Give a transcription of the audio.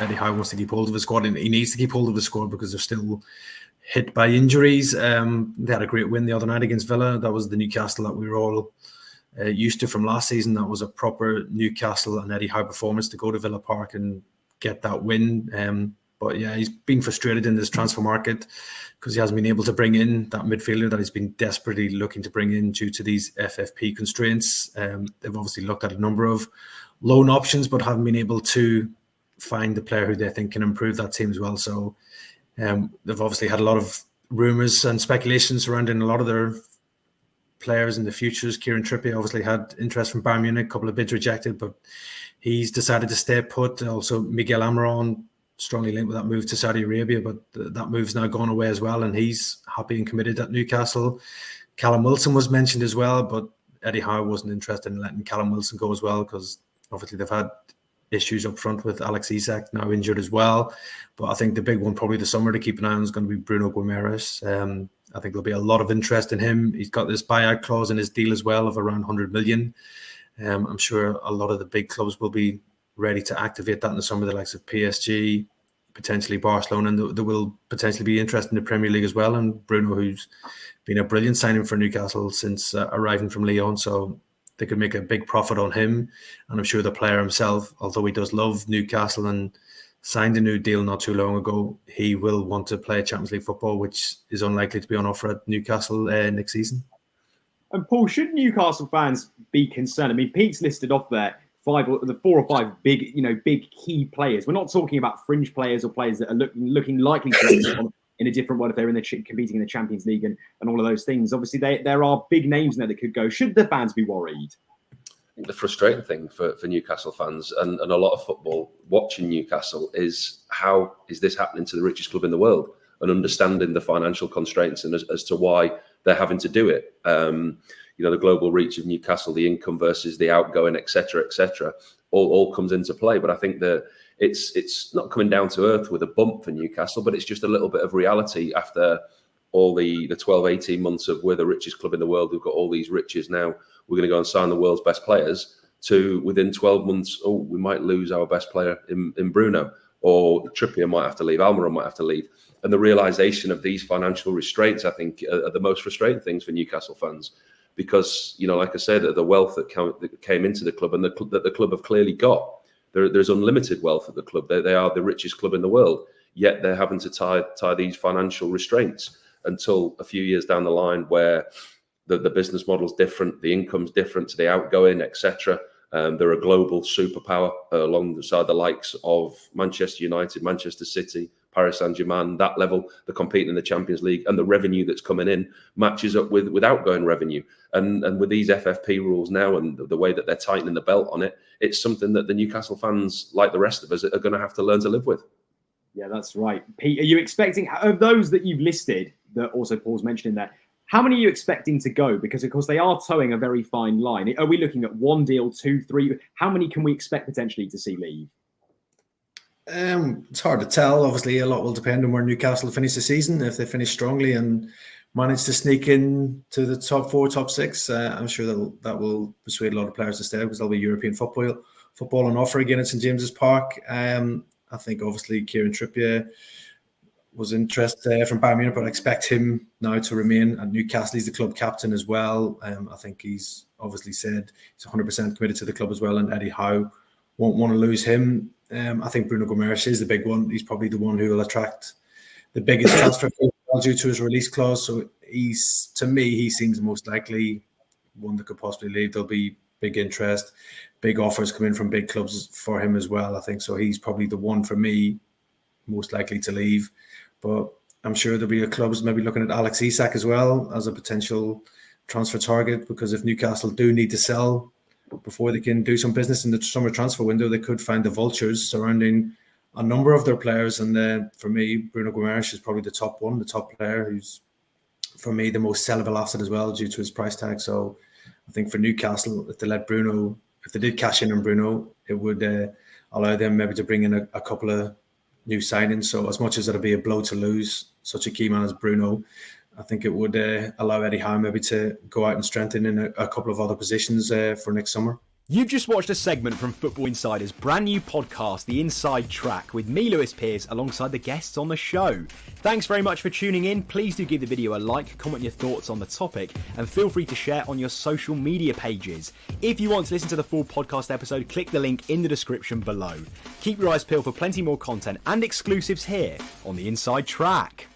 Eddie Howe wants to keep hold of his squad, and he needs to keep hold of his squad because they're still hit by injuries. They had a great win the other night against Villa. That was the Newcastle that we were all used to from last season. That was a proper Newcastle and Eddie Howe performance to go to Villa Park and get that win. But yeah, he's been frustrated in this transfer market because he hasn't been able to bring in that midfielder that he's been desperately looking to bring in due to these FFP constraints. They've obviously looked at a number of loan options, but haven't been able to find the player who they think can improve that team as well. So they've obviously had a lot of rumours and speculation surrounding a lot of their players in the futures. Kieran Trippier obviously had interest from Bayern Munich, a couple of bids rejected, but he's decided to stay put. Also, Miguel Almiron, strongly linked with that move to Saudi Arabia, but that move's now gone away as well, and he's happy and committed at Newcastle. Callum Wilson was mentioned as well, but Eddie Howe wasn't interested in letting Callum Wilson go as well because obviously they've had issues up front with Alex Isak now injured as well. But I think the big one probably this summer to keep an eye on is going to be Bruno Guimaraes. I think there'll be a lot of interest in him. He's got this buyout clause in his deal as well of around 100 million. I'm sure a lot of the big clubs will be ready to activate that in the summer, the likes of PSG, potentially Barcelona, and there will potentially be interest in the Premier League as well. And Bruno, who's been a brilliant signing for Newcastle since arriving from Lyon, so they could make a big profit on him. And I'm sure the player himself, although he does love Newcastle and signed a new deal not too long ago, he will want to play Champions League football, which is unlikely to be on offer at Newcastle next season. And Paul, should Newcastle fans be concerned? I mean, Pete's listed off there the 4 or 5 big, big key players. We're not talking about fringe players or players that are looking likely to exit in a different world if they're competing in the Champions League and all of those things. Obviously, there are big names in there that could go. Should the fans be worried? I think the frustrating thing for Newcastle fans and a lot of football watching Newcastle is how is this happening to the richest club in the world, and understanding the financial constraints and as to why they're having to do it. The global reach of Newcastle, the income versus the outgoing, etc., all comes into play. But I think that it's not coming down to earth with a bump for Newcastle, but it's just a little bit of reality after all the 12, 18 months of we're the richest club in the world. We've got all these riches now. We're going to go and sign the world's best players. To within 12 months, we might lose our best player in Bruno, or Trippier might have to leave, Almiron might have to leave. And the realisation of these financial restraints, I think, are the most frustrating things for Newcastle fans. Because, like I said, the wealth that came into the club and that the club have clearly got. There's unlimited wealth at the club. They are the richest club in the world, yet they're having to tie these financial restraints until a few years down the line where the business model's different, the income's different to the outgoing, etc. They're a global superpower alongside the likes of Manchester United, Manchester City, Paris Saint-Germain. That level, they're competing in the Champions League, and the revenue that's coming in matches up with outgoing revenue. And with these FFP rules now and the way that they're tightening the belt on it, it's something that the Newcastle fans, like the rest of us, are going to have to learn to live with. Yeah, that's right. Pete, are you expecting, of those that you've listed, that also Paul's mentioning there, how many are you expecting to go? Because, of course, they are towing a very fine line. Are we looking at 1 deal, 2, 3? How many can we expect potentially to see leave? It's hard to tell. Obviously, a lot will depend on where Newcastle finish the season. If they finish strongly and manage to sneak in to the top 4, top 6, I'm sure that will persuade a lot of players to stay because there'll be European football on offer again at St James's Park. I think, obviously, Kieran Trippier was interested from Bayern Munich, but I expect him now to remain at Newcastle. He's the club captain as well. I think he's obviously said he's 100% committed to the club as well, and Eddie Howe won't want to lose him. I think Bruno Guimaraes is the big one. He's probably the one who will attract the biggest transfer fee due to his release clause. So to me, he seems most likely one that could possibly leave. There'll be big interest, big offers come in from big clubs for him as well, I think. So he's probably the one for me most likely to leave. But I'm sure there'll be clubs maybe looking at Alex Isak as well as a potential transfer target, because if Newcastle do need to sell before they can do some business in the summer transfer window, they could find the vultures surrounding a number of their players. And for me, Bruno Guimaraes is probably the top player who's, for me, the most sellable asset as well due to his price tag. So I think for Newcastle, if they did cash in on Bruno, it would allow them maybe to bring in a couple of new signings. So as much as it'll be a blow to lose such a key man as Bruno, I think it would allow Eddie Howe maybe to go out and strengthen in a couple of other positions for next summer. You've just watched a segment from Football Insider's brand new podcast, The Inside Track, with me, Lewis Pearce, alongside the guests on the show. Thanks very much for tuning in. Please do give the video a like, comment your thoughts on the topic, and feel free to share on your social media pages. If you want to listen to the full podcast episode, click the link in the description below. Keep your eyes peeled for plenty more content and exclusives here on The Inside Track.